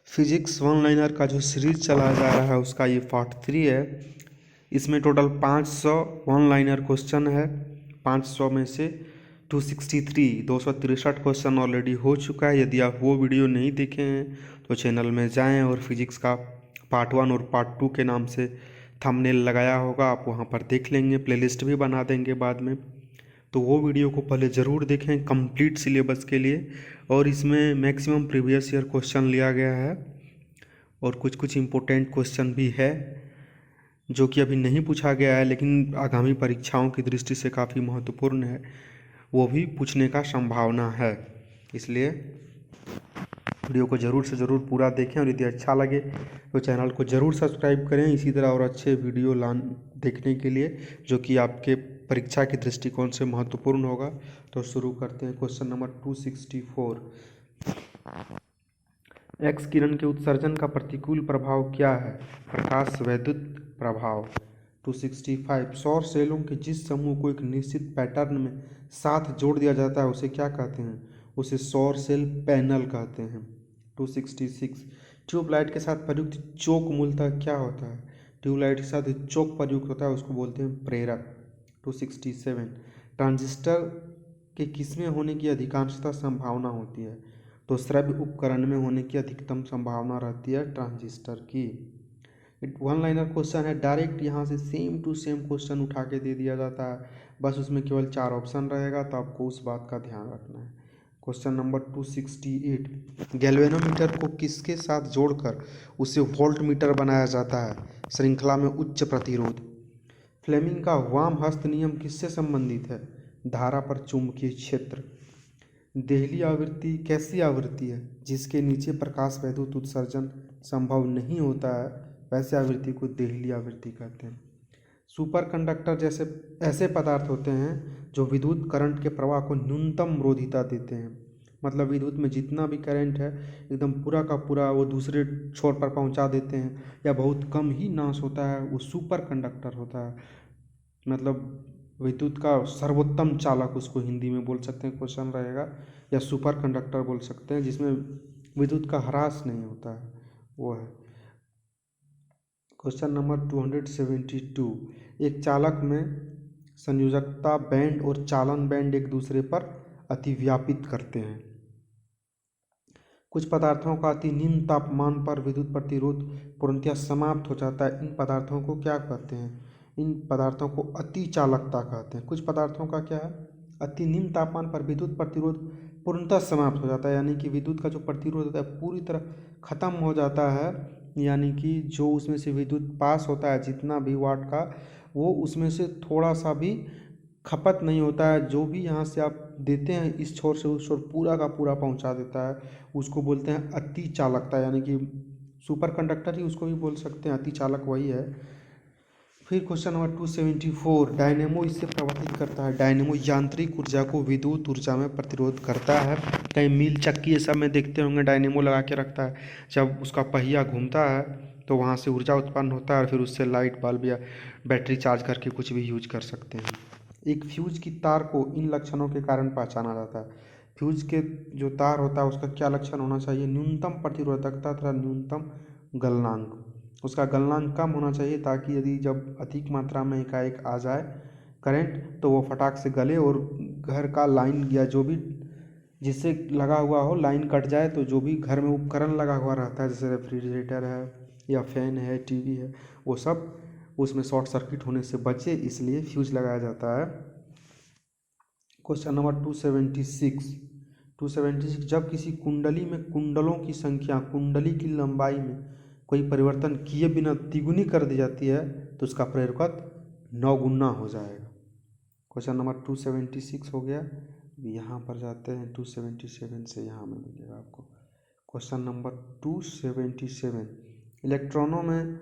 Physics one liner का जो series चला जा रहा है उसका ये पार्ट 3 है। इसमें टोटल 500 वन लाइनर क्वेश्चन है। 500 में से 263 क्वेश्चन ऑलरेडी हो चुका है। यदि आप वो वीडियो नहीं देखे हैं तो चैनल में जाएं और फिजिक्स का पार्ट 1 और पार्ट 2 के नाम से थंबनेल लगाया होगा, आप वहाँ पर देख लेंगे। प्लेलिस्ट भी बना देंगे बाद में, तो वो वीडियो को पहले ज़रूर देखें कंप्लीट सिलेबस के लिए। और इसमें मैक्सिमम प्रीवियस ईयर क्वेश्चन लिया गया है और कुछ कुछ इम्पोर्टेंट क्वेश्चन भी है जो कि अभी नहीं पूछा गया है लेकिन आगामी परीक्षाओं की दृष्टि से काफ़ी महत्वपूर्ण है, वो भी पूछने का संभावना है। इसलिए वीडियो को ज़रूर से ज़रूर पूरा देखें और यदि अच्छा लगे तो चैनल को ज़रूर सब्सक्राइब करें इसी तरह और अच्छे वीडियो देखने के लिए जो कि आपके परीक्षा के दृष्टिकोण से महत्वपूर्ण होगा। तो शुरू करते हैं। क्वेश्चन नंबर 264, एक्स किरण के उत्सर्जन का प्रतिकूल प्रभाव क्या है? प्रकाश वैद्युत प्रभाव। 265, सौर सेलों के जिस समूह को एक निश्चित पैटर्न में साथ जोड़ दिया जाता है उसे क्या कहते हैं? उसे सौर सेल पैनल कहते हैं। 266, ट्यूबलाइट के साथ प्रयुक्त चोक मूलतः क्या होता है? ट्यूबलाइट के साथ चोक प्रयुक्त होता है उसको बोलते हैं प्रेरक। 267, ट्रांजिस्टर के किसमें होने की अधिकांशतः संभावना होती है? तो श्रव्य उपकरण में होने की अधिकतम संभावना रहती है ट्रांजिस्टर की। वन लाइनर क्वेश्चन है, डायरेक्ट यहाँ से सेम टू सेम क्वेश्चन उठा के दे दिया जाता है, बस उसमें केवल 4 ऑप्शन रहेगा, तो आपको उस बात का ध्यान रखना है। क्वेश्चन नंबर 268, गैल्वेनोमीटर को किसके साथ जोड़कर उसे वोल्ट मीटर बनाया जाता है? श्रृंखला में उच्च प्रतिरोध। फ्लेमिंग का वाम हस्त नियम किससे संबंधित है? धारा पर चुंबकीय क्षेत्र। देहली आवृत्ति कैसी आवृत्ति है जिसके नीचे प्रकाश वैद्युत उत्सर्जन संभव नहीं होता है? वैसे आवृत्ति को देहली आवृत्ति कहते हैं। सुपर कंडक्टर जैसे ऐसे पदार्थ होते हैं जो विद्युत करंट के प्रवाह को न्यूनतम रोधिता देते हैं, मतलब विद्युत में जितना भी करंट है एकदम पूरा का पूरा वो दूसरे छोर पर पहुंचा देते हैं या बहुत कम ही नाश होता है, वो सुपर कंडक्टर होता है। मतलब विद्युत का सर्वोत्तम चालक उसको हिंदी में बोल सकते हैं, क्वेश्चन रहेगा, या सुपर कंडक्टर बोल सकते हैं जिसमें विद्युत का ह्रास नहीं होता है, वो है। क्वेश्चन नंबर 272, एक चालक में संयोजकता बैंड और चालन बैंड एक दूसरे पर अतिव्यापित करते हैं। कुछ पदार्थों का अति निम्न तापमान पर विद्युत प्रतिरोध पूर्णतः समाप्त हो जाता है, इन पदार्थों को क्या कहते हैं? इन पदार्थों को अति चालकता कहते हैं। कुछ पदार्थों का क्या है? अति निम्न तापमान पर विद्युत प्रतिरोध पूर्णतः समाप्त हो जाता है, यानी कि विद्युत का जो प्रतिरोध होता है पूरी तरह खत्म हो जाता है, यानी कि जो उसमें से विद्युत पास होता है जितना भी वाट का, वो उसमें से थोड़ा सा भी खपत नहीं होता है। जो भी यहाँ से आप देते हैं इस छोर से उस छोर पूरा का पूरा पहुँचा देता है, उसको बोलते हैं अति चालकता, यानी कि सुपर कंडक्टर ही उसको भी बोल सकते हैं, अति चालक वही है। फिर क्वेश्चन नंबर 274, डायनेमो इससे प्रभावित करता है। डायनेमो यांत्रिक ऊर्जा को विद्युत ऊर्जा में प्रतिरोध करता है। कहीं मिल चक्की ये सब में देखते होंगे डायनेमो लगा के रखता है, जब उसका पहिया घूमता है तो वहाँ से ऊर्जा उत्पन्न होता है और फिर उससे लाइट बल्ब या बैटरी चार्ज करके कुछ भी यूज कर सकते हैं। एक फ्यूज की तार को इन लक्षणों के कारण पहचाना जाता है। फ्यूज के जो तार होता है उसका क्या लक्षण होना चाहिए? न्यूनतम प्रतिरोधकता तथा न्यूनतम गलनांक। उसका गलनांक कम होना चाहिए ताकि यदि जब अधिक मात्रा में एकाएक आ जाए करंट तो वो फटाक से गले और घर का लाइन या जो भी जिससे लगा हुआ हो लाइन कट जाए, तो जो भी घर में उपकरण लगा हुआ रहता है जैसे रेफ्रिजरेटर है या फैन है, टीवी है, वो सब उसमें शॉर्ट सर्किट होने से बचे, इसलिए फ्यूज लगाया जाता है। क्वेश्चन नंबर 276, जब किसी कुंडली में कुंडलों की संख्या कुंडली की लंबाई में कोई परिवर्तन किए बिना तिगुनी कर दी जाती है तो उसका प्रेरकत्व 9 गुना हो जाएगा। क्वेश्चन नंबर 276 हो गया। यहाँ पर जाते हैं 277 से, यहाँ में मिलेगा आपको। क्वेश्चन नंबर 277, इलेक्ट्रॉनों में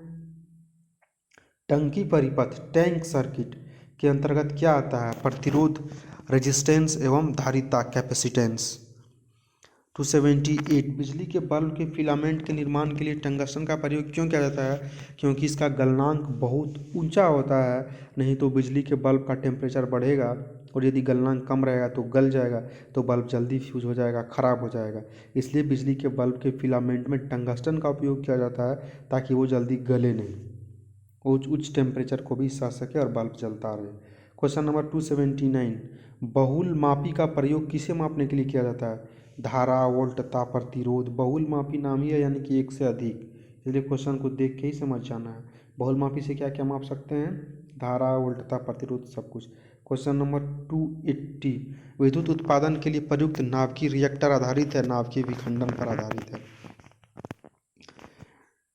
टंकी परिपथ टैंक सर्किट के अंतर्गत क्या आता है? प्रतिरोध, रेजिस्टेंस एवं धारिता कैपेसिटेंस। 278 बिजली के बल्ब के फिलामेंट के निर्माण के लिए टंगस्टन का प्रयोग क्यों किया जाता है? क्योंकि इसका गलनांक बहुत ऊंचा होता है, नहीं तो बिजली के बल्ब का टेम्परेचर बढ़ेगा और यदि गलनांक कम रहेगा तो गल जाएगा, तो बल्ब जल्दी फ्यूज हो जाएगा, ख़राब हो जाएगा। इसलिए बिजली के बल्ब के फिलामेंट में टंगस्टन का उपयोग किया जाता है ताकि वो जल्दी गले नहीं, उच्च टेम्परेचर को भी सह सके और बल्ब जलता रहे। क्वेश्चन नंबर 279 बहुल मापी का प्रयोग किसे मापने के लिए किया जाता है? धारा, वोल्टता, प्रतिरोध। बहुल मापी नाम ही है यानी कि एक से अधिक, इसलिए क्वेश्चन को देख के ही समझ जाना है। बहुल मापी से क्या क्या माप सकते हैं? धारा, वोल्टता, प्रतिरोध, सब कुछ। क्वेश्चन नंबर 280 विद्युत उत्पादन के लिए प्रयुक्त नाभिकीय रिएक्टर आधारित है, नाभिकीय विखंडन पर आधारित है।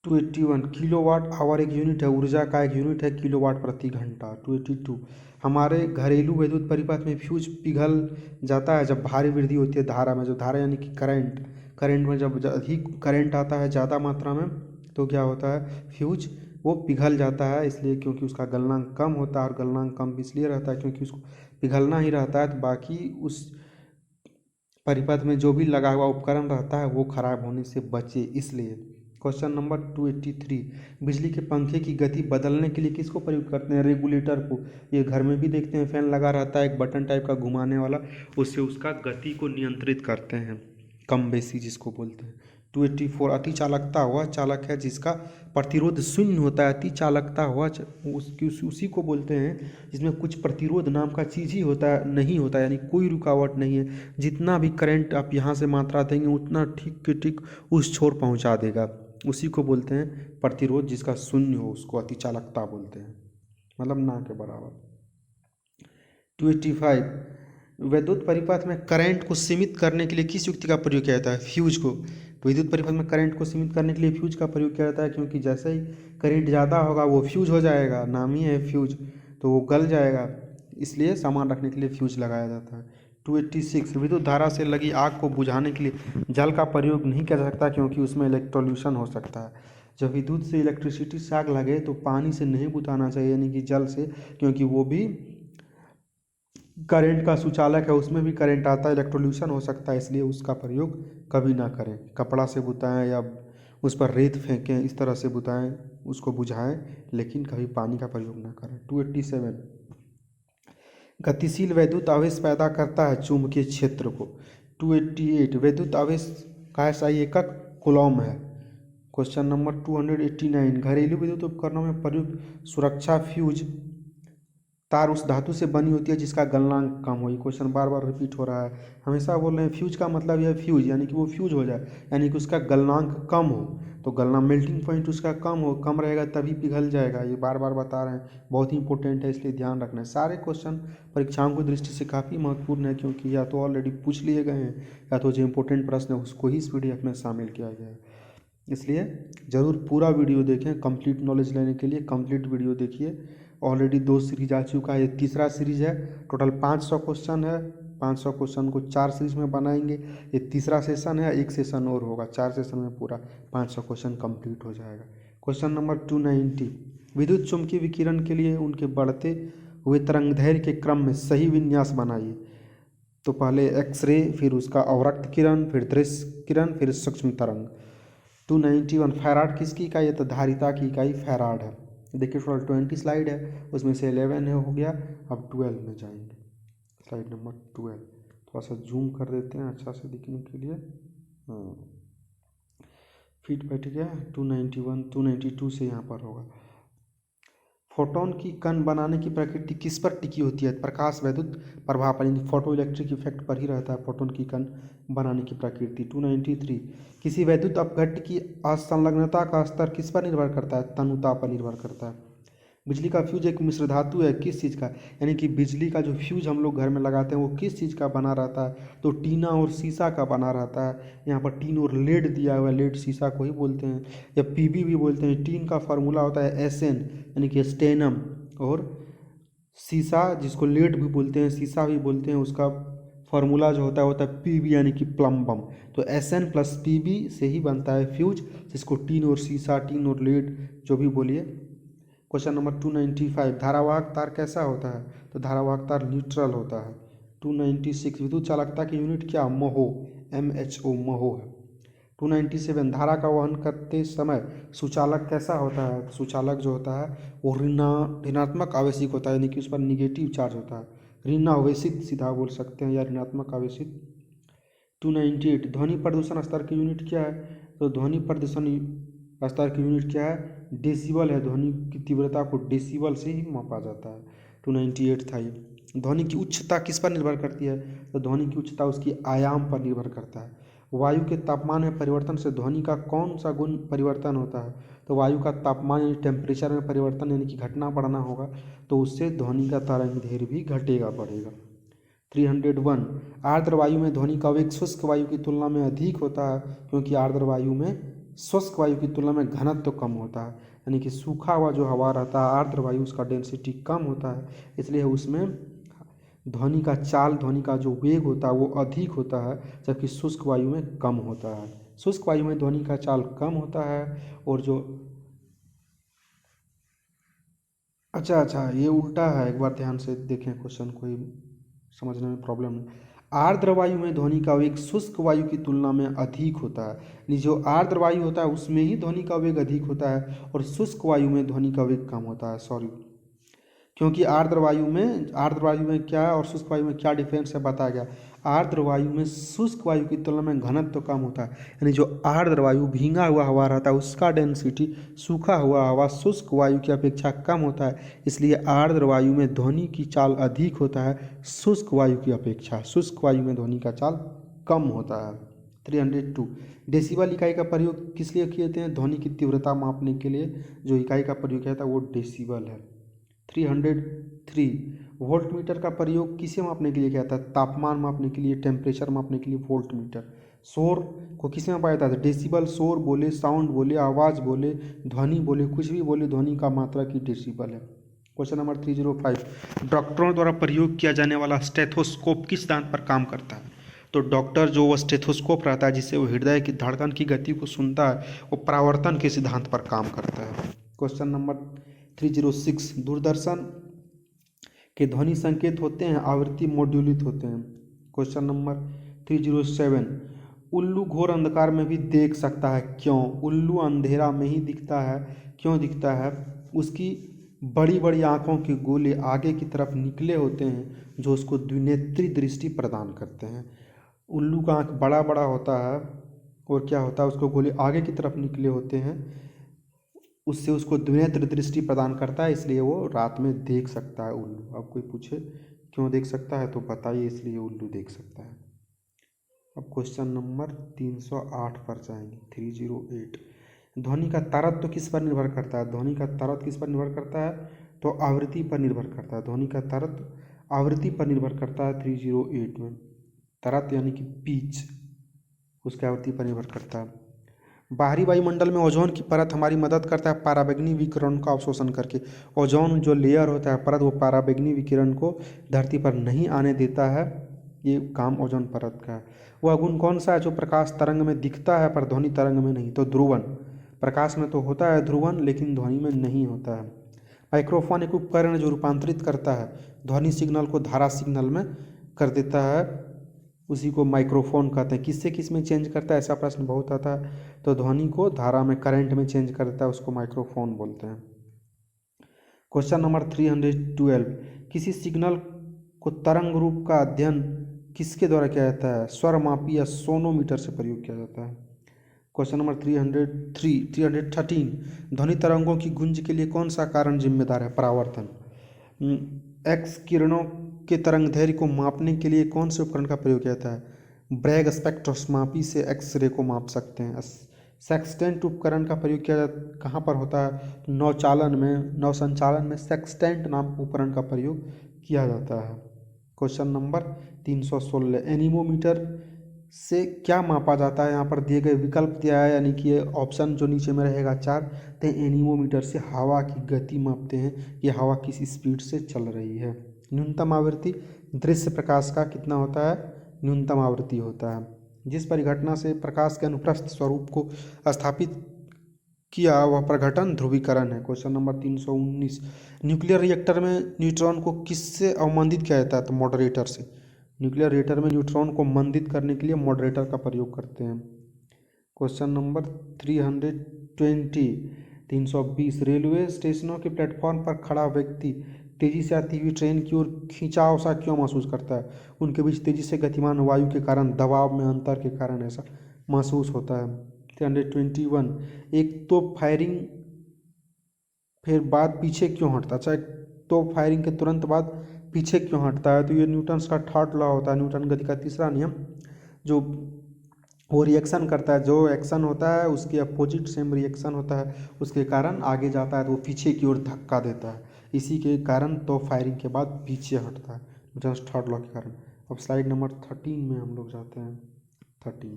281 किलोवाट आवर एक यूनिट है, ऊर्जा का एक यूनिट है किलोवाट प्रति घंटा। 282 हमारे घरेलू विद्युत परिपथ में फ्यूज पिघल जाता है जब भारी वृद्धि होती है धारा में। जो धारा यानी कि करंट में जब अधिक करंट आता है ज़्यादा मात्रा में तो क्या होता है? फ्यूज वो पिघल जाता है, इसलिए क्योंकि उसका गलनांक कम होता है, और गलनांक कम इसलिए रहता है क्योंकि उसको पिघलना ही रहता है, तो बाकी उस परिपथ में जो भी लगा हुआ उपकरण रहता है वो खराब होने से बचे, इसलिए। क्वेश्चन नंबर 283 बिजली के पंखे की गति बदलने के लिए किसको प्रयोग करते हैं? रेगुलेटर को। ये घर में भी देखते हैं, फैन लगा रहता है एक बटन टाइप का घुमाने वाला, उससे उसका गति को नियंत्रित करते हैं, कम बेसी जिसको बोलते हैं। 284 अति चालकता हुआ चालक है जिसका प्रतिरोध शून्य होता है। अति चालकता हुआ उसी को बोलते हैं जिसमें कुछ प्रतिरोध नाम का चीज़ ही होता है, नहीं होता, यानी कोई रुकावट नहीं है। जितना भी करंट आप यहाँ से मात्रा देंगे उतना ठीक के ठीक उस छोर पहुँचा देगा, उसी को बोलते हैं प्रतिरोध जिसका शून्य हो, उसको अति चालकता बोलते हैं, मतलब ना के बराबर। 285 विद्युत परिपथ में करंट को सीमित करने के लिए किस युक्ति का प्रयोग किया जाता है? फ्यूज को। विद्युत परिपथ में करंट को सीमित करने के लिए फ्यूज का प्रयोग किया जाता है, क्योंकि जैसे ही करंट ज़्यादा होगा वो फ्यूज हो जाएगा, नाम ही है फ्यूज, तो वो गल जाएगा, इसलिए सामान रखने के लिए फ्यूज लगाया जाता है। 286 विद्युत धारा से लगी आग को बुझाने के लिए जल का प्रयोग नहीं किया जा सकता, क्योंकि उसमें इलेक्ट्रोल्यूशन हो सकता है। जब विद्युत से इलेक्ट्रिसिटी से आग लगे तो पानी से नहीं बुझाना चाहिए, यानी कि जल से, क्योंकि वो भी करंट का सुचालक है, उसमें भी करंट आता है, इलेक्ट्रोल्यूशन हो सकता है, इसलिए उसका प्रयोग कभी ना करें। कपड़ा से बुझाएं या उस पर रेत फेंकें, इस तरह से बुझाएं, उसको बुझाएं, लेकिन कभी पानी का प्रयोग ना करें। 287 गतिशील विद्युत आवेश पैदा करता है चुंबकीय क्षेत्र को। 288 विद्युत आवेश का SI एकक कूलॉम है। क्वेश्चन नंबर 289 घरेलू विद्युत उपकरणों में प्रयुक्त सुरक्षा फ्यूज तार उस धातु से बनी होती है जिसका गलनांक कम हो। ये क्वेश्चन बार बार रिपीट हो रहा है, हमेशा बोल रहे हैं फ्यूज का मतलब यह फ्यूज यानी कि वो फ्यूज हो जाए, यानी कि उसका गलनांक कम हो, तो गलना मेल्टिंग पॉइंट उसका कम रहेगा तभी पिघल जाएगा। ये बार बार बता रहे हैं, बहुत ही इंपॉर्टेंट है, इसलिए ध्यान रखना है। सारे क्वेश्चन परीक्षाओं की दृष्टि से काफ़ी महत्वपूर्ण है, क्योंकि या तो ऑलरेडी पूछ लिए गए हैं या तो जो इंपॉर्टेंट प्रश्न है उसको ही इस PDF में शामिल किया गया है, इसलिए ज़रूर पूरा वीडियो देखें। कंप्लीट नॉलेज लेने के लिए कंप्लीट वीडियो देखिए। ऑलरेडी 2 सीरीज आ चुका है, ये तीसरा सीरीज है। टोटल 500 क्वेश्चन है, 500 क्वेश्चन को 4 सीरीज में बनाएंगे। ये तीसरा सेशन है, एक सेशन और होगा, 4 सेशन में पूरा 500 क्वेश्चन कंप्लीट हो जाएगा। क्वेश्चन नंबर 290 विद्युत चुम्बकीय विकिरण के लिए उनके बढ़ते हुए तरंगदैर्घ्य के क्रम में सही विन्यास बनाइए। तो पहले एक्सरे, फिर उसका अवरक्त किरण, फिर दृश्य किरण, फिर सूक्ष्म तरंग। 291 फैराड किसकी इकाई है? तो धारिता की इकाई फैराड है। देखिए टोटल 20 स्लाइड है, उसमें से 11 है हो गया, अब 12 में जाएंगे। स्लाइड नंबर 12 थोड़ा सा जूम कर देते हैं अच्छा से दिखने के लिए। फिट बैठ गया। 291 292 से यहाँ पर होगा। फोटोन की कण बनाने की प्रकृति किस पर टिकी होती है? प्रकाश विद्युत प्रभाव पर, यानी फोटो इलेक्ट्रिक इफेक्ट पर ही रहता है फोटोन की कण बनाने की प्रकृति। 293 किसी विद्युत अपघट्य की असंलग्नता का स्तर किस पर निर्भर करता है? तनुता पर निर्भर करता है। बिजली का फ्यूज एक मिश्र धातु है, किस चीज़ का? यानी कि बिजली का जो फ्यूज हम लोग घर में लगाते हैं वो किस चीज़ का बना रहता है? तो टीना और शीशा का बना रहता है। यहाँ पर टीन और लेड दिया हुआ है, लेड शीशा को ही बोलते हैं, या PB भी बोलते हैं। टीन का फार्मूला होता है SN यानी कि स्टेनम, और शीशा जिसको लेड भी बोलते हैं, शीशा भी बोलते हैं, उसका फार्मूला जो होता है PB यानी कि प्लम्बम। तो SN + PB से ही बनता है फ्यूज, जिसको टीन और शीशा, टीन और लेड जो भी बोलिए। क्वेश्चन नंबर 295 धारावाहक तार कैसा होता है? तो धारावाहक तार न्यूट्रल होता है। 296 विद्युत चालकता की यूनिट क्या? महो, MHO, महो है। 297 धारा का वहन करते समय सुचालक कैसा होता है? सुचालक जो होता है वो ऋणात्मक आवेशित होता है, यानी कि उस पर निगेटिव चार्ज होता है। ऋण आवेशित सीधा बोल सकते हैं या ऋणात्मक आवेशित। 298 ध्वनि प्रदूषण स्तर की यूनिट क्या है? तो ध्वनि प्रदूषण स्तर की यूनिट क्या है? डेसिबल है। ध्वनि की तीव्रता को डेसिबल से ही मापा जाता है। 298 था ये। ध्वनि की उच्चता किस पर निर्भर करती है? तो ध्वनि की उच्चता उसकी आयाम पर निर्भर करता है। वायु के तापमान में परिवर्तन से ध्वनि का कौन सा गुण परिवर्तन होता है? तो वायु का तापमान यानी टेम्परेचर में परिवर्तन यानी कि घटना बढ़ना होगा, तो उससे ध्वनि का तरंग दैर्घ्य भी घटेगा बढ़ेगा। 301 आर्द्र वायु में ध्वनि का वेग शुष्क वायु की तुलना में अधिक होता है, क्योंकि आर्द्र वायु में शुष्क वायु की तुलना में घनत्व कम होता है, यानी कि सूखा हुआ जो हवा रहता है आर्द्र वायु उसका डेंसिटी कम होता है, इसलिए उसमें ध्वनि का चाल, ध्वनि का जो वेग होता है वो अधिक होता है, जबकि शुष्क वायु में कम होता है। शुष्क वायु में ध्वनि का चाल कम होता है और जो अच्छा ये उल्टा है, एक बार ध्यान से देखें क्वेश्चन, कोई समझने में प्रॉब्लम नहीं। आर्द्र वायु में ध्वनि का वेग शुष्क वायु की तुलना में अधिक होता है, यानी जो आर्द्र वायु होता है उसमें ही ध्वनि का वेग अधिक होता है और शुष्क वायु में ध्वनि का वेग कम होता है। सॉरी, क्योंकि आर्द्र वायु में क्या है और शुष्क वायु में क्या डिफरेंस है बताया गया। आर्द्र वायु में शुष्क वायु की तुलना में घनत्व कम होता है, यानी जो आर्द्र वायु भींगा हुआ हवा रहता है उसका डेंसिटी सूखा हुआ हवा शुष्क वायु की अपेक्षा कम होता है, इसलिए आर्द्र वायु में ध्वनि की चाल अधिक होता है शुष्क वायु की अपेक्षा। शुष्क वायु में ध्वनि का चाल कम होता है। 302 डेसिबल इकाई का प्रयोग किस लिए किए थे? ध्वनि की तीव्रता मापने के लिए जो इकाई का प्रयोग किया था वो डेसिबल है। 303 वोल्ट मीटर का प्रयोग किसे मापने के लिए किया था? तापमान मापने के लिए, टेम्परेचर मापने के लिए वोल्ट मीटर। शोर को किसमें मापा जाता है? डेसिबल। शोर बोले, साउंड बोले, आवाज़ बोले, ध्वनि बोले, कुछ भी बोले, ध्वनि का मात्रा की डेसिबल है। क्वेश्चन नंबर 305 डॉक्टरों द्वारा प्रयोग किया जाने वाला स्टेथोस्कोप किस सिद्धांत पर काम करता है? तो डॉक्टर जो वो स्टेथोस्कोप रहता है जिससे वो हृदय की धड़कन की गति को सुनता है, वो परावर्तन के सिद्धांत पर काम करता है। क्वेश्चन नंबर 306 दूरदर्शन के ध्वनि संकेत होते हैं आवृत्ति मॉड्यूलित होते हैं। क्वेश्चन नंबर 307 उल्लू घोर अंधकार में भी देख सकता है, क्यों? उल्लू अंधेरा में ही दिखता है, क्यों दिखता है? उसकी बड़ी बड़ी आँखों के गोले आगे की तरफ निकले होते हैं जो उसको द्विनेत्री दृष्टि प्रदान करते हैं। उल्लू का आँख बड़ा बड़ा होता है और क्या होता है, उसको गोले आगे की तरफ निकले होते हैं, उससे उसको द्विनेत्र दृष्टि प्रदान करता है, इसलिए वो रात में देख सकता है उल्लू। अब कोई पूछे क्यों देख सकता है तो बताइए, इसलिए उल्लू देख सकता है। अब क्वेश्चन नंबर 308 पर जाएंगे। 308 ध्वनि का तारतम्य किस पर निर्भर करता है? ध्वनि का तारतम्य किस पर निर्भर करता है? तो आवृत्ति पर निर्भर करता है। ध्वनि का तारतम्य आवृत्ति पर निर्भर करता है। 308 में तारतम्य यानी कि पिच उसकी आवृत्ति पर निर्भर करता है। बाहरी वायुमंडल में ओजोन की परत हमारी मदद करता है पराबैंगनी विकिरण का अवशोषण करके। ओजोन जो लेयर होता है परत, वो पराबैंगनी विकिरण को धरती पर नहीं आने देता है, ये काम ओजोन परत का है। वह गुण कौन सा है जो प्रकाश तरंग में दिखता है पर ध्वनि तरंग में नहीं? तो ध्रुवन। प्रकाश में तो होता है ध्रुवन लेकिन ध्वनि में नहीं होता है। माइक्रोफोन एक उपकरण जो रूपांतरित करता है ध्वनि सिग्नल को धारा सिग्नल में कर देता है, उसी को माइक्रोफोन कहते हैं। किससे किस में चेंज करता है, ऐसा प्रश्न बहुत आता है। तो ध्वनि को धारा में, करंट में चेंज कर देता है, उसको माइक्रोफोन बोलते हैं। क्वेश्चन नंबर 312 किसी सिग्नल को तरंग रूप का अध्ययन किसके द्वारा किया जाता है? स्वरमापी या सोनोमीटर से प्रयोग किया जाता है। क्वेश्चन नंबर 313 ध्वनि तरंगों की गूंज के लिए कौन सा कारण जिम्मेदार है? परावर्तन। एक्स किरणों के तरंग दैर्घ्य को मापने के लिए कौन से उपकरण का प्रयोग किया जाता है? ब्रैग स्पेक्ट्रोस्कोपी से एक्स रे को माप सकते हैं। सेक्सटेंट उपकरण का प्रयोग किया कहाँ पर होता है? नौचालन में, नौसंचालन में सेक्सटेंट नाम उपकरण का प्रयोग किया जाता है। क्वेश्चन नंबर 316 एनीमोमीटर से क्या मापा जाता है? यहाँ पर दिए गए विकल्प दिया है, यानी कि ऑप्शन जो नीचे में रहेगा 4, तो एनीमोमीटर से हवा की गति मापते हैं, ये हवा किस स्पीड से चल रही है। न्यूनतम आवृत्ति दृश्य प्रकाश का कितना होता है? न्यूनतम आवृत्ति होता है। जिस परिघटना से प्रकाश के अनुप्रस्थ स्वरूप को स्थापित किया वह प्रघटन ध्रुवीकरण है। क्वेश्चन नंबर 319 न्यूक्लियर रिएक्टर में न्यूट्रॉन को किससे अवमंदित किया जाता है? तो मॉडरेटर से। न्यूक्लियर रिएक्टर में न्यूट्रॉन को मंदित करने के लिए मॉडरेटर का प्रयोग करते हैं। क्वेश्चन नंबर 320 रेलवे स्टेशनों के प्लेटफॉर्म पर खड़ा व्यक्ति तेजी से आती हुई ट्रेन की ओर खिंचाव सा क्यों महसूस करता है? उनके बीच तेजी से गतिमान वायु के कारण, दबाव में अंतर के कारण ऐसा महसूस होता है। 321 एक तोप फायरिंग फिर बाद पीछे क्यों हटता है? अच्छा, तोप फायरिंग के तुरंत बाद पीछे क्यों हटता है? तो ये न्यूटन्स का थर्ड लॉ होता है, न्यूटन गति का तीसरा नियम, जो वो रिएक्शन करता है, जो एक्शन होता है उसके अपोजिट सेम रिएक्शन होता है, उसके कारण आगे जाता है तो वो पीछे की ओर धक्का देता है, इसी के कारण तो फायरिंग के बाद पीछे हटता है, न्यूटन्स थर्ड लॉ के कारण। अब स्लाइड नंबर 13 में हम लोग जाते हैं। 13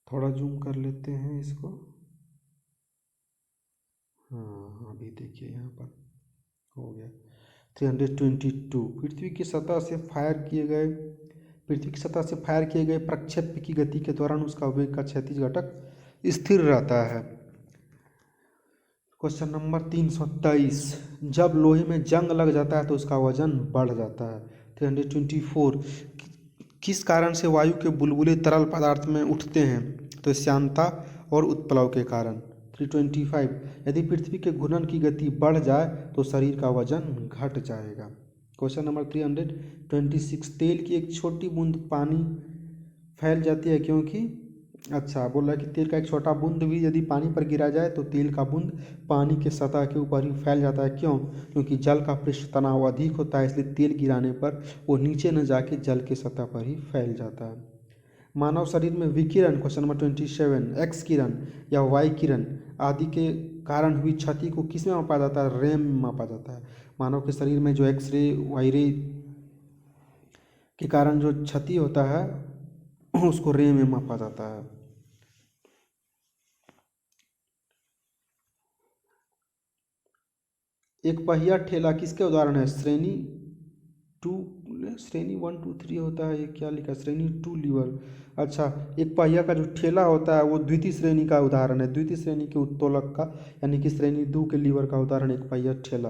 थोड़ा जूम कर लेते हैं इसको। हाँ, अभी देखिए यहाँ पर हो गया। 322 पृथ्वी की सतह से फायर किए गए प्रक्षेप्य की गति के दौरान उसका वेग का क्षैतिज घटक स्थिर रहता है। क्वेश्चन नंबर 323 जब लोहे में जंग लग जाता है तो उसका वजन बढ़ जाता है। 324 किस कारण से वायु के बुलबुले तरल पदार्थ में उठते हैं? तो श्यानता और उत्प्लव के कारण। 325 यदि पृथ्वी के घूर्णन की गति बढ़ जाए तो शरीर का वजन घट जाएगा। क्वेश्चन नंबर 326 तेल की एक छोटी बूंद पानी फैल जाती है क्योंकि, अच्छा बोल रहा है कि तेल का एक छोटा बूंद भी यदि पानी पर गिरा जाए तो तेल का बूंद पानी के सतह के ऊपर ही फैल जाता है। क्यों? क्योंकि जल का पृष्ठ तनाव अधिक होता है, इसलिए तेल गिराने पर वो नीचे न जाके जल के सतह पर ही फैल जाता है। मानव शरीर में विकिरण, क्वेश्चन नंबर 27 एक्स किरण या वाई किरण आदि के कारण हुई क्षति को किस में मापा जाता है? रैम में मापा जाता है। मानव के शरीर में जो एक्स रे वाई रे के कारण जो क्षति होता है उसको रे में मापा जाता है। एक पहिया ठेला किसके उदाहरण है? श्रेणी 1 2 3 होता है, ये क्या लिखा? श्रेणी 2 लीवर। अच्छा, एक पहिया का जो ठेला होता है वो द्वितीय श्रेणी का उदाहरण है, द्वितीय श्रेणी के उत्तोलक का, यानी कि श्रेणी 2 के लीवर का उदाहरण एक पहिया ठेला।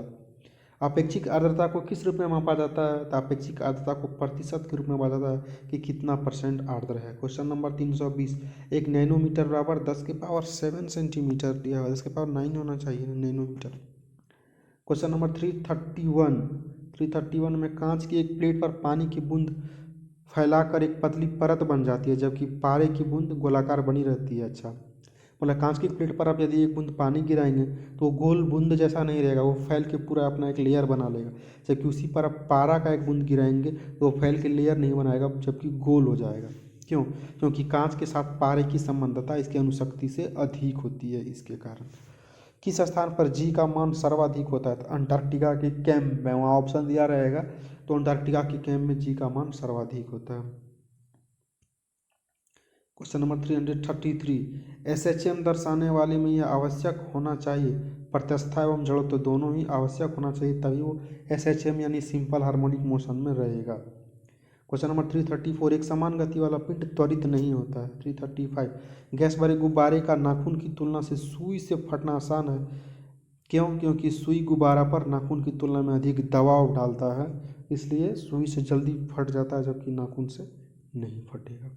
अपेक्षिक आर्द्रता को किस रूप में मापा जाता है? तो अपेक्षिक आर्द्रता को प्रतिशत के रूप में मापा जाता है कि कितना % आर्द्र है। क्वेश्चन नंबर 320 एक नैनोमीटर बराबर 10⁻7 सेंटीमीटर दिया है, 10⁻9 होना चाहिए नैनोमीटर। क्वेश्चन नंबर 331 में कांच की एक प्लेट पर पानी की बूंद फैलाकर एक पतली परत बन जाती है जबकि पारे की बूंद गोलाकार बनी रहती है। अच्छा, मतलब कांच की प्लेट पर आप यदि एक बूंद पानी गिराएंगे तो गोल बूंद जैसा नहीं रहेगा, वो फैल के पूरा अपना एक लेयर बना लेगा, जबकि उसी पर आप पारा का एक बूंद गिराएंगे तो वो फैल के लेयर नहीं बनाएगा जबकि गोल हो जाएगा। क्यों? क्योंकि कांच के साथ पारे की संबंधता इसकी अनुशक्ति से अधिक होती है, इसके कारण। किस स्थान पर जी का मान सर्वाधिक होता है? तो अंटार्कटिका के कैंप में, वहाँ ऑप्शन दिया रहेगा, तो अंटार्कटिका के कैंप में जी का मान सर्वाधिक होता है। क्वेश्चन नंबर 333 SHM दर्शाने वाले में यह आवश्यक होना चाहिए, प्रत्यस्था एवं जड़त्व दोनों ही आवश्यक होना चाहिए, तभी वो SHM यानी सिंपल हार्मोनिक मोशन में रहेगा। क्वेश्चन नंबर 334 एक समान गति वाला पिंड त्वरित नहीं होता है। 335 गैस भरे गुब्बारे का नाखून की तुलना से सुई से फटना आसान है। क्यों? क्योंकि सुई गुब्बारा पर नाखून की तुलना में अधिक दबाव डालता है, इसलिए सुई से जल्दी फट जाता है जबकि नाखून से नहीं फटेगा।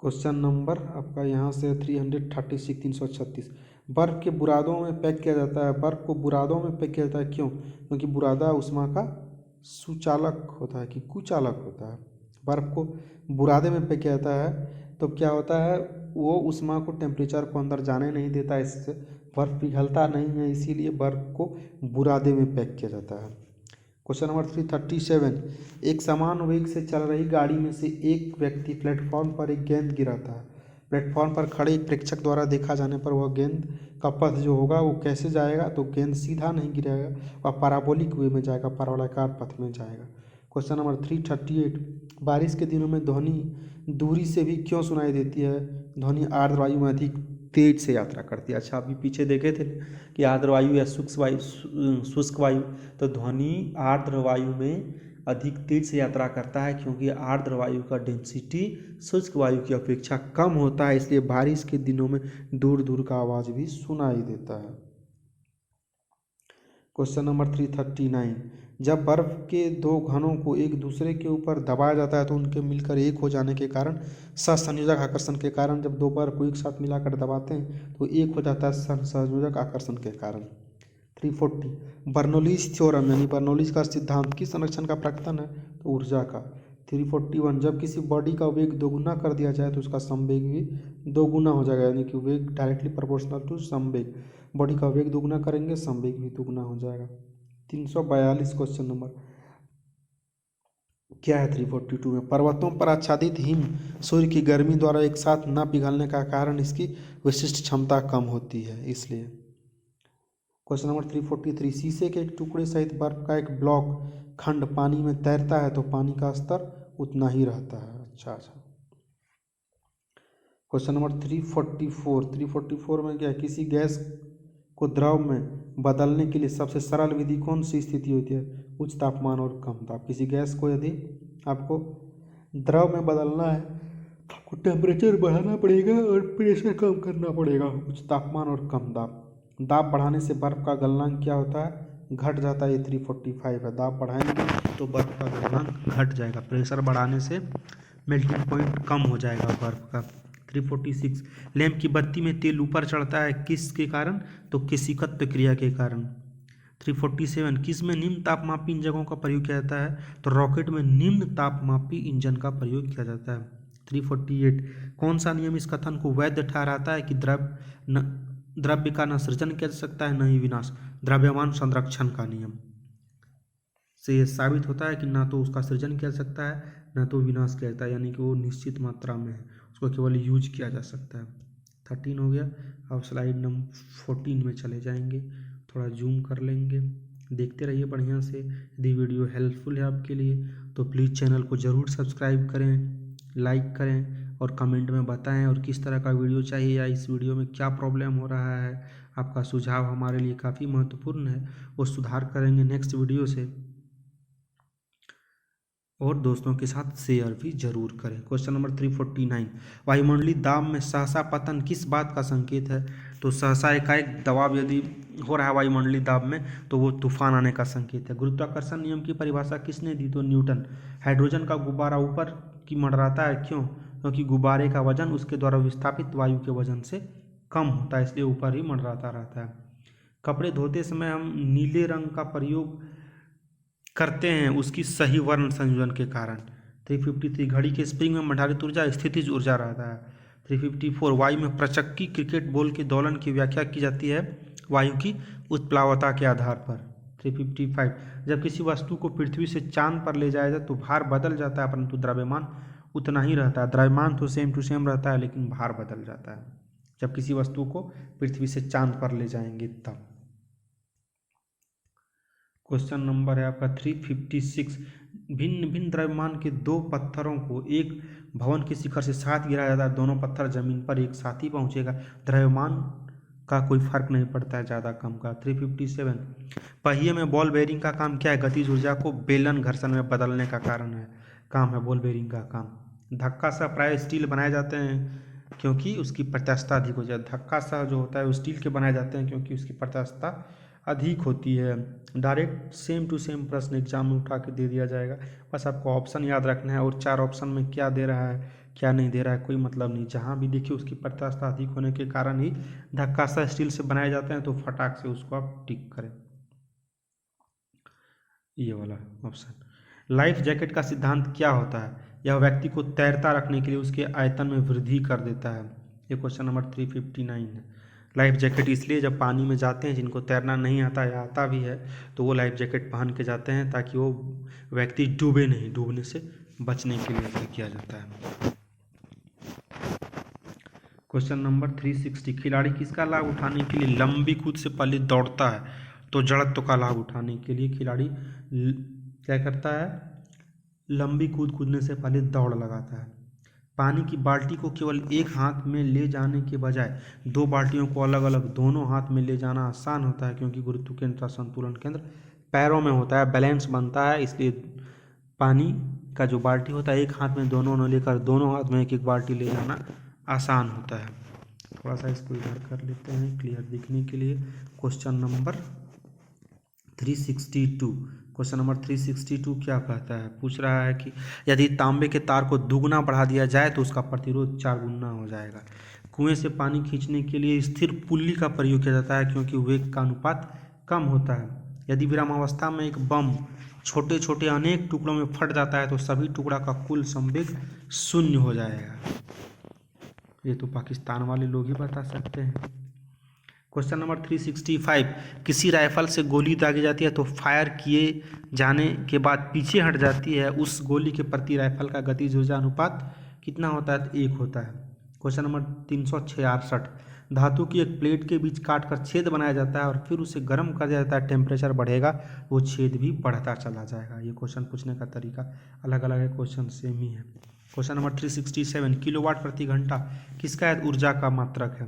क्वेश्चन नंबर आपका यहाँ से 336 बर्फ़ के बुरादों में पैक किया जाता है। बर्फ़ को बुरादों में पैक किया जाता है, क्यों? क्योंकि बुरादा ऊष्मा का सुचालक होता है कि कुचालक होता है। बर्फ़ को बुरादे में पैक किया जाता है तो क्या होता है, वो ऊष्मा को, टेम्परेचर को अंदर जाने नहीं देता, इससे बर्फ़ पिघलता नहीं है, इसीलिए बर्फ़ को बुरादे में पैक किया जाता है। क्वेश्चन नंबर 337 एक समान वेग से चल रही गाड़ी में से एक व्यक्ति प्लेटफॉर्म पर एक गेंद गिराता है। प्लेटफॉर्म पर खड़े एक प्रेक्षक द्वारा देखा जाने पर वह गेंद का पथ जो होगा वो कैसे जाएगा? तो गेंद सीधा नहीं गिरेगा, वह पैराबोलिक वे में जाएगा, परावलयाकार पथ में जाएगा। क्वेश्चन नंबर 338 बारिश के दिनों में ध्वनि दूरी से भी क्यों सुनाई देती है? ध्वनि आर्द्र वायु में अधिक तेज से यात्रा करती है। अच्छा, अभी पीछे देखे थे कि आर्द्र वायु या शुष्क वायु, तो ध्वनि आर्द्र वायु में अधिक तेज से यात्रा करता है क्योंकि आर्द्र वायु का डेंसिटी शुष्क वायु की अपेक्षा कम होता है, इसलिए बारिश के दिनों में दूर दूर का आवाज़ भी सुनाई देता है। क्वेश्चन नंबर 339, जब बर्फ के दो घनों को एक दूसरे के ऊपर दबाया जाता है तो उनके मिलकर एक हो जाने के कारण सहसंयोजक आकर्षण के कारण, जब दो बर्फ को एक साथ मिलाकर दबाते हैं तो एक हो जाता है सहसंयोजक आकर्षण के कारण। 340, बर्नौलीज थ्योरम यानी बर्नौलीज का सिद्धांत किस संरक्षण का प्रकटन है? तो ऊर्जा का। 341, जब किसी बॉडी का वेग दोगुना कर दिया जाए तो उसका संवेग भी दोगुना हो जाएगा, यानी कि वेग डायरेक्टली प्रोपोर्शनल टू संवेग। बॉडी का वेग दोगुना करेंगे, संवेग भी दोगुना हो जाएगा। 342 क्वेश्चन नंबर क्या है 342 में? पर्वतों पर आच्छादित हिम सूर्य की गर्मी द्वारा एक साथ न पिघलने का कारण इसकी विशिष्ट क्षमता कम होती है, इसलिए। क्वेश्चन नंबर 343, शीशे के एक टुकड़े सहित बर्फ का एक ब्लॉक खंड पानी में तैरता है तो पानी का स्तर उतना ही रहता है। अच्छा। क्वेश्चन नंबर 344 में क्या है? किसी गैस को द्रव में बदलने के लिए सबसे सरल विधि कौन सी स्थिति होती है? उच्च तापमान और कम ताप। किसी गैस को यदि आपको द्रव में बदलना है तो आपको टेम्परेचर बढ़ाना पड़ेगा और प्रेशर कम करना पड़ेगा, उच्च तापमान और कम दाब। दाब बढ़ाने से बर्फ का गलनांक क्या होता है? घट जाता है। ये 345 है। दाब बढ़ाएंगे तो बर्फ का गलनांक घट जाएगा, प्रेशर बढ़ाने से मेल्टिंग पॉइंट कम हो जाएगा बर्फ का। 346, लैंप की बत्ती में तेल ऊपर चढ़ता है किसके कारण? तो केशिकत्व क्रिया के कारण। 347, किस में निम्न तापमापी इंजनों का प्रयोग किया जाता है? तो रॉकेट में निम्न तापमापी इंजन का प्रयोग किया जाता है। 348, कौन सा नियम इस कथन को वैध ठहराता है कि द्रव्य का न सृजन किया जा सकता है न ही विनाश? द्रव्यमान संरक्षण का नियम से यह साबित होता है कि ना तो उसका सृजन किया जा सकता है न तो विनाश किया जाता है, यानी कि वो निश्चित मात्रा में है, उसको केवल यूज किया जा सकता है। 13 हो गया। अब स्लाइड नंबर 14 में चले जाएंगे, थोड़ा जूम कर लेंगे, देखते रहिए बढ़िया से। यदि वीडियो हेल्पफुल है आपके लिए तो प्लीज़ चैनल को ज़रूर सब्सक्राइब करें, लाइक करें और कमेंट में बताएं और किस तरह का वीडियो चाहिए या इस वीडियो में क्या प्रॉब्लम हो रहा है। आपका सुझाव हमारे लिए काफ़ी महत्वपूर्ण है, वो सुधार करेंगे नेक्स्ट वीडियो से। और दोस्तों के साथ शेयर भी जरूर करें। क्वेश्चन नंबर 349, वायुमंडलीय दाब में सहसा पतन किस बात का संकेत है? तो सहसा एकाएक दबाव यदि हो रहा है वायुमंडलीय दाब में तो वो तूफान आने का संकेत है। गुरुत्वाकर्षण नियम की परिभाषा किसने दी? तो न्यूटन। हाइड्रोजन का गुब्बारा ऊपर की मंडराता है, क्यों? क्योंकि गुब्बारे का वजन उसके द्वारा विस्थापित वायु के वजन से कम होता है, इसलिए ऊपर ही मंडराता रहता है। कपड़े धोते समय हम नीले रंग का प्रयोग करते हैं उसकी सही वर्ण संयोजन के कारण। 353, घड़ी के स्प्रिंग में मंडारित ऊर्जा स्थितिज ऊर्जा रहता है। 354, वायु में प्रचक्की क्रिकेट बॉल के दोलन की व्याख्या की जाती है वायु की उत्प्लावता के आधार पर। 355, जब किसी वस्तु को पृथ्वी से चांद पर ले जाया जाए तो भार बदल जाता है परंतु द्रव्यमान उतना ही रहता है। द्रव्यमान तो सेम टू सेम रहता है लेकिन भार बदल जाता है जब किसी वस्तु को पृथ्वी से चांद पर ले जाएंगे तब। क्वेश्चन नंबर है आपका 356, भिन्न भिन्न द्रव्यमान के दो पत्थरों को एक भवन के शिखर से साथ गिराया जाता है, दोनों पत्थर जमीन पर एक साथ ही पहुंचेगा, द्रव्यमान का कोई फर्क नहीं पड़ता है ज़्यादा कम का। 357, पहिए में बॉल बेयरिंग का काम क्या है? गतिज ऊर्जा को बेलन घर्षण में बदलने का कारण है, काम है बॉल बेयरिंग का काम। धक्का सह प्राय स्टील बनाए जाते हैं क्योंकि उसकी प्रत्यास्थता अधिक हो जाए। धक्का सह जो होता है वो स्टील के बनाए जाते हैं क्योंकि उसकी प्रत्यास्थता अधिक होती है। डायरेक्ट सेम टू सेम प्रश्न एग्जाम में उठा के दे दिया जाएगा, बस आपको ऑप्शन याद रखना है और 4 ऑप्शन में क्या दे रहा है क्या नहीं दे रहा है कोई मतलब नहीं, जहाँ भी देखिए उसकी प्रत्यास्थता अधिक होने के कारण ही धक्का सा स्टील से बनाए जाते हैं, तो फटाक से उसको आप टिक करें, ये वाला ऑप्शन। लाइफ जैकेट का सिद्धांत क्या होता है? यह व्यक्ति को तैरता रखने के लिए उसके आयतन में वृद्धि कर देता है। ये क्वेश्चन नंबर 359 है। लाइफ जैकेट इसलिए जब पानी में जाते हैं, जिनको तैरना नहीं आता या आता भी है तो वो लाइफ जैकेट पहन के जाते हैं ताकि वो व्यक्ति डूबे नहीं, डूबने से बचने के लिए ऐसा किया जाता है। क्वेश्चन नंबर 360, खिलाड़ी किसका लाभ उठाने के लिए लंबी कूद से पहले दौड़ता है? तो जड़त्व का लाभ उठाने के लिए खिलाड़ी क्या करता है? लंबी कूद कूदने से पहले दौड़ लगाता है। पानी की बाल्टी को केवल एक हाथ में ले जाने के बजाय 2 बाल्टियों को अलग अलग दोनों हाथ में ले जाना आसान होता है क्योंकि गुरुत्व केंद्र का संतुलन केंद्र पैरों में होता है, बैलेंस बनता है, इसलिए पानी का जो बाल्टी होता है एक हाथ में दोनों न लेकर दोनों हाथ में एक एक बाल्टी ले जाना आसान होता है। थोड़ा सा इसको इधर कर लेते हैं क्लियर दिखने के लिए। क्वेश्चन नंबर 362 क्वेश्चन नंबर 362 क्या कहता है? पूछ रहा है कि यदि तांबे के तार को दुगना बढ़ा दिया जाए तो उसका प्रतिरोध 4 गुना हो जाएगा। कुएं से पानी खींचने के लिए स्थिर पुल्ली का प्रयोग किया जाता है क्योंकि वेग का अनुपात कम होता है। यदि विरामावस्था में एक बम छोटे छोटे अनेक टुकड़ों में फट जाता है तो सभी टुकड़ा का कुल संवेग 0 हो जाएगा। ये तो पाकिस्तान वाले लोग ही बता सकते हैं। क्वेश्चन नंबर 365 किसी राइफल से गोली दागी जाती है तो फायर किए जाने के बाद पीछे हट जाती है, उस गोली के प्रति राइफल का गतिज ऊर्जा अनुपात कितना होता है? तो 1 होता है। क्वेश्चन नंबर 366 धातु की एक प्लेट के बीच काटकर छेद बनाया जाता है और फिर उसे गर्म कर दिया जाता है, टेम्परेचर बढ़ेगा वो छेद भी बढ़ता चला जाएगा। ये क्वेश्चन पूछने का तरीका अलग अलग है, क्वेश्चन सेम ही है। क्वेश्चन नंबर 367 किलोवाट प्रति घंटा किसका ऊर्जा का मात्रक है?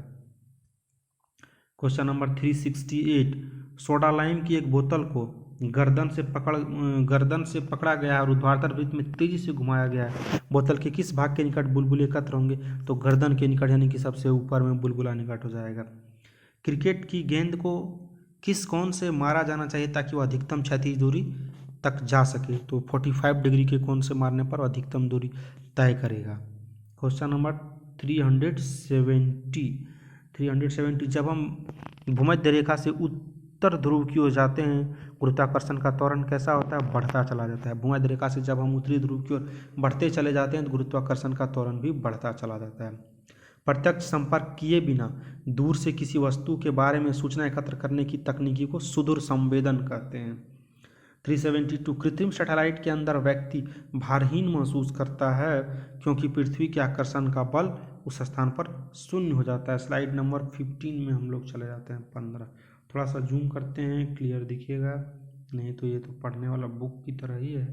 क्वेश्चन नंबर 368 सोडा लाइम की एक बोतल को गर्दन से पकड़ा गया और ऊर्ध्वाधर वृत्त में तेजी से घुमाया गया है। बोतल के किस भाग के निकट बुलबुले एकत्र होंगे? तो गर्दन के निकट, यानी कि सबसे ऊपर में बुलबुला निकट हो जाएगा। क्रिकेट की गेंद को किस कोण से मारा जाना चाहिए ताकि वह अधिकतम क्षैतिज दूरी तक जा सके? तो 45 डिग्री के कोण से मारने पर अधिकतम दूरी तय करेगा। क्वेश्चन नंबर 370 जब हम भूमध्य रेखा से उत्तर ध्रुव की ओर जाते हैं गुरुत्वाकर्षण का त्वरण कैसा होता है? बढ़ता चला जाता है। भूमध्य रेखा से जब हम उत्तरी ध्रुव की ओर बढ़ते चले जाते हैं तो गुरुत्वाकर्षण का त्वरण भी बढ़ता चला जाता है। प्रत्यक्ष संपर्क किए बिना दूर से किसी वस्तु के बारे में सूचना एकत्र करने की तकनीकी को सुदूर संवेदन कहते हैं। 372 कृत्रिम सैटेलाइट के अंदर व्यक्ति भारहीन महसूस करता है क्योंकि पृथ्वी के आकर्षण का बल उस स्थान पर 0 हो जाता है। स्लाइड नंबर 15 में हम लोग चले जाते हैं 15। थोड़ा सा जूम करते हैं, क्लियर दिखेगा, नहीं तो ये तो पढ़ने वाला बुक की तरह ही है।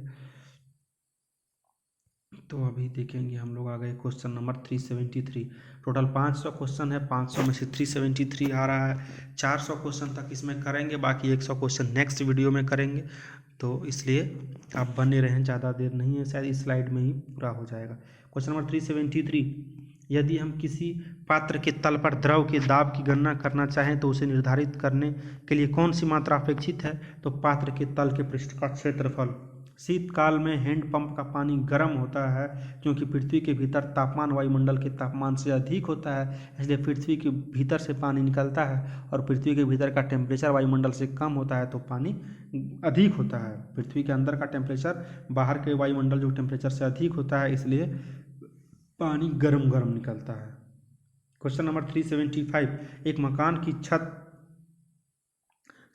तो अभी देखेंगे हम लोग आ गए क्वेश्चन नंबर 373। टोटल 500 क्वेश्चन है, 500 में से 373 आ रहा है। 400 क्वेश्चन तक इसमें करेंगे, बाकी 100 क्वेश्चन नेक्स्ट वीडियो में करेंगे, तो इसलिए आप बने रहें, ज़्यादा देर नहीं है, शायद इस स्लाइड में ही पूरा हो जाएगा। क्वेश्चन नंबर 373 यदि हम किसी पात्र के तल पर द्रव के दाब की गणना करना चाहें तो उसे निर्धारित करने के लिए कौन सी मात्रा अपेक्षित है? तो पात्र के तल के पृष्ठ का क्षेत्रफल। शीतकाल में हैंडपंप का पानी गर्म होता है क्योंकि पृथ्वी के भीतर तापमान वायुमंडल के तापमान से अधिक होता है, इसलिए पृथ्वी के भीतर से पानी निकलता है और पृथ्वी के भीतर का टेम्परेचर वायुमंडल से कम होता है तो पानी अधिक होता है। पृथ्वी के अंदर का टेम्परेचर बाहर के वायुमंडल जो टेम्परेचर से अधिक होता है, इसलिए पानी गर्म गर्म निकलता है। क्वेश्चन नंबर 375 एक मकान की छत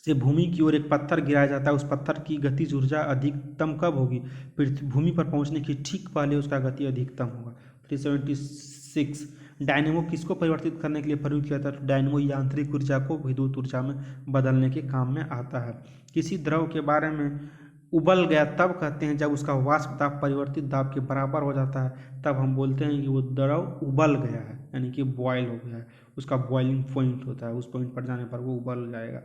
से भूमि की ओर एक पत्थर गिराया जाता है, उस पत्थर की गतिज ऊर्जा अधिकतम कब होगी? भूमि पर पहुंचने की ठीक पहले उसका गति अधिकतम होगा। 376 डायनेमो किसको परिवर्तित करने के लिए प्रयुक्त किया जाता है? डायनेमो यांत्रिक ऊर्जा को विद्युत ऊर्जा में बदलने के काम में आता है। किसी द्रव के बारे में उबल गया तब कहते हैं जब उसका वाष्प दाब परिवर्तित दाब के बराबर हो जाता है, तब हम बोलते हैं कि वो द्रव उबल गया है, यानी कि बॉयल हो गया है, उसका बॉइलिंग पॉइंट होता है, उस पॉइंट पर जाने पर वो उबल जाएगा।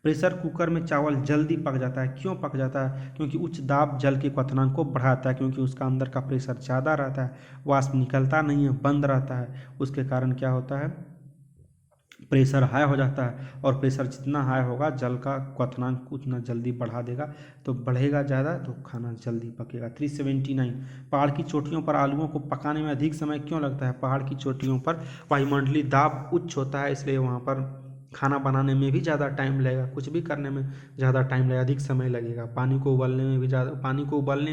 प्रेशर कुकर में चावल जल्दी पक जाता है, क्यों पक जाता है? क्योंकि उच्च दाब जल के क्वथनांक को बढ़ाता है, क्योंकि उसका अंदर का प्रेशर ज़्यादा रहता है, वाष्प निकलता नहीं है, बंद रहता है, उसके कारण क्या होता है? प्रेशर हाई हो जाता है, और प्रेशर जितना हाई होगा जल का क्वथनांक उतना जल्दी बढ़ा देगा, तो बढ़ेगा ज़्यादा तो खाना जल्दी पकेगा। 379 पहाड़ की चोटियों पर आलूओं को पकाने में अधिक समय क्यों लगता है? पहाड़ की चोटियों पर वायुमंडलीय दाब उच्च होता है, इसलिए वहाँ पर खाना बनाने में भी ज़्यादा टाइम लगेगा, कुछ भी करने में ज़्यादा टाइम लगेगा, अधिक समय लगेगा। पानी को उबलने में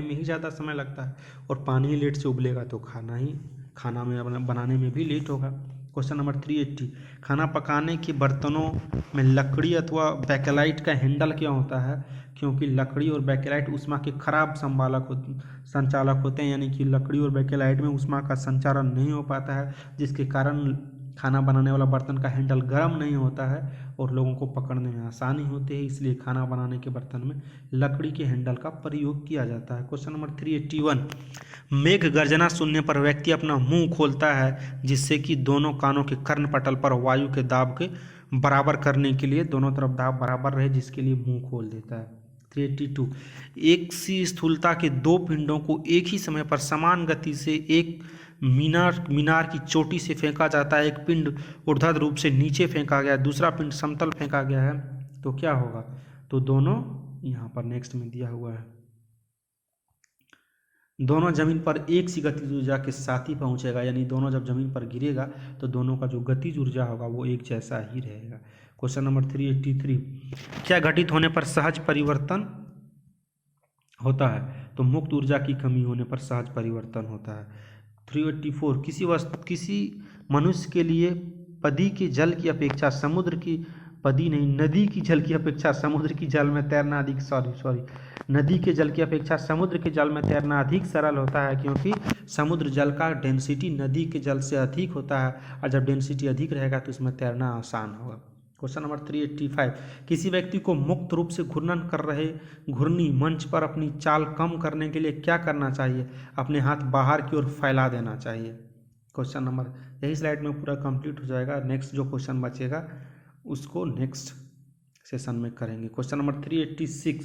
ही ज़्यादा समय लगता है, और पानी ही लेट से उबलेगा तो खाना में बनाने में भी लेट होगा। क्वेश्चन नंबर 380 खाना पकाने के बर्तनों में लकड़ी अथवा बैकेलाइट का हैंडल क्यों होता है? क्योंकि लकड़ी और बैकेलाइट ऊष्मा के खराब संचालक होते हैं, यानी कि लकड़ी और बैकेलाइट में ऊष्मा का संचारण नहीं हो पाता है, जिसके कारण खाना बनाने वाला बर्तन का हैंडल गर्म नहीं होता है और लोगों को पकड़ने में आसानी होती है, इसलिए खाना बनाने के बर्तन में लकड़ी के हैंडल का प्रयोग किया जाता है। क्वेश्चन नंबर 381 मेघ गर्जना सुनने पर व्यक्ति अपना मुंह खोलता है जिससे कि दोनों कानों के कर्णपटल पर वायु के दाब के बराबर करने के लिए, दोनों तरफ दाब बराबर रहे, जिसके लिए मुंह खोल देता है। 382 एक सी स्थूलता के दो पिंडों को एक ही समय पर समान गति से एक मीनार की चोटी से फेंका जाता है। एक पिंड ऊर्ध्वाधर रूप से नीचे फेंका गया, दूसरा पिंड समतल फेंका गया है, तो क्या होगा? तो दोनों यहाँ पर नेक्स्ट में दिया हुआ है, दोनों जमीन पर एक सी गतिज ऊर्जा के साथ ही पहुंचेगा, यानी दोनों जब जमीन पर गिरेगा तो दोनों का जो गतिज ऊर्जा होगा वो एक जैसा ही रहेगा। क्वेश्चन नंबर 383, क्या घटित होने पर सहज परिवर्तन होता है? तो मुक्त ऊर्जा की कमी होने पर सहज परिवर्तन होता है। 384, किसी मनुष्य के लिए पदी के जल की अपेक्षा समुद्र की पदी नहीं नदी की जल की अपेक्षा समुद्र की जल में तैरना अधिक नदी के जल की अपेक्षा समुद्र के जल में तैरना अधिक सरल होता है, क्योंकि समुद्र जल का डेंसिटी नदी के जल से अधिक होता है, और जब डेंसिटी अधिक रहेगा तो उसमें तैरना आसान होगा। क्वेश्चन नंबर 385, किसी व्यक्ति को मुक्त रूप से घूर्णन कर रहे घूर्णी मंच पर अपनी चाल कम करने के लिए क्या करना चाहिए? अपने हाथ बाहर की ओर फैला देना चाहिए। क्वेश्चन नंबर, यही स्लाइड में पूरा कंप्लीट हो जाएगा, नेक्स्ट जो क्वेश्चन बचेगा उसको नेक्स्ट सेशन में करेंगे। क्वेश्चन नंबर 386,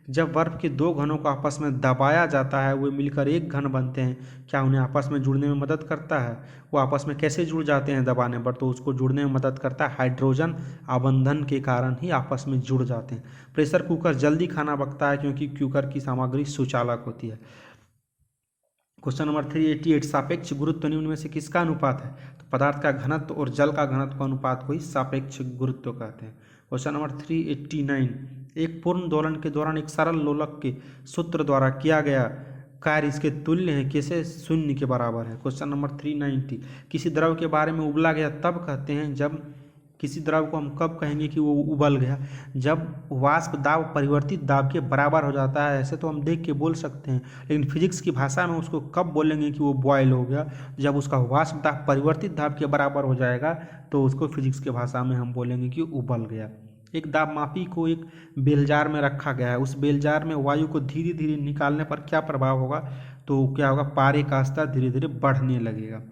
जब बर्फ के दो घनों को आपस में दबाया जाता है वे मिलकर एक घन बनते हैं, क्या उन्हें आपस में जुड़ने में मदद करता है? वो आपस में कैसे जुड़ जाते हैं दबाने पर? तो उसको जुड़ने में मदद करता है हाइड्रोजन आबंधन के कारण ही आपस में जुड़ जाते हैं। प्रेशर कुकर जल्दी खाना पकता है क्योंकि कुकर की सामग्री सुचालक होती है। क्वेश्चन नंबर 388, सापेक्ष गुरुत्व निम्न में से किसका अनुपात है? तो पदार्थ का घनत्व और जल का घनत्व का अनुपात को ही सापेक्ष गुरुत्व कहते हैं। क्वेश्चन नंबर 389, एक पूर्ण दोलन के दौरान एक सरल लोलक के सूत्र द्वारा किया गया कार्य इसके तुल्य है, कैसे शून्य के बराबर है। क्वेश्चन नंबर 390, किसी द्रव के बारे में उबला गया तब कहते हैं जब किसी द्रव को हम कब कहेंगे कि वो उबल गया? जब वाष्प दाब परिवर्तित दाब के बराबर हो जाता है। ऐसे तो हम देख के बोल सकते हैं, लेकिन फिजिक्स की भाषा में उसको कब बोलेंगे कि वो बॉयल हो गया? जब उसका वाष्प दाब परिवर्तित दाब के बराबर हो जाएगा तो उसको फिजिक्स की भाषा में हम बोलेंगे कि उबल गया। एक दाब मापी को एक बेलजार में रखा गया है, उस बेलजार में वायु को धीरे धीरे निकालने पर क्या प्रभाव होगा? तो क्या होगा? पारे का स्तर धीरे धीरे बढ़ने लगेगा।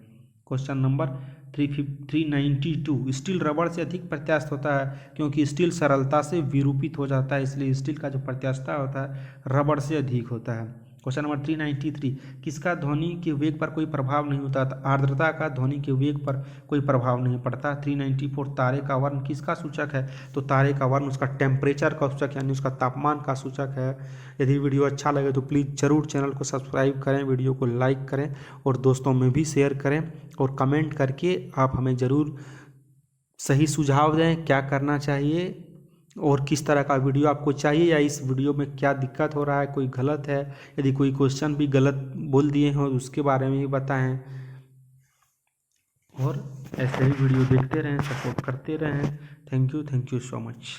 क्वेश्चन नंबर 392, स्टील रबड़ से अधिक प्रत्यास्थ होता है क्योंकि स्टील सरलता से विरूपित हो जाता है, इसलिए स्टील का जो प्रत्यास्थता होता है रबड़ से अधिक होता है। क्वेश्चन नंबर 393, किसका ध्वनि के वेग पर कोई प्रभाव नहीं होता? आर्द्रता का ध्वनि के वेग पर कोई प्रभाव नहीं पड़ता। 394, तारे का वर्ण किसका सूचक है? तो तारे का वर्ण उसका टेम्परेचर का सूचक यानी उसका तापमान का सूचक है। यदि वीडियो अच्छा लगे तो प्लीज़ ज़रूर चैनल को सब्सक्राइब करें, वीडियो को लाइक करें और दोस्तों में भी शेयर करें, और कमेंट करके आप हमें ज़रूर सही सुझाव दें क्या करना चाहिए और किस तरह का वीडियो आपको चाहिए, या इस वीडियो में क्या दिक्कत हो रहा है, कोई गलत है, यदि कोई क्वेश्चन भी गलत बोल दिए हो उसके बारे में भी बताएं। और ऐसे ही वीडियो देखते रहें, सपोर्ट करते रहें। Thank you so much.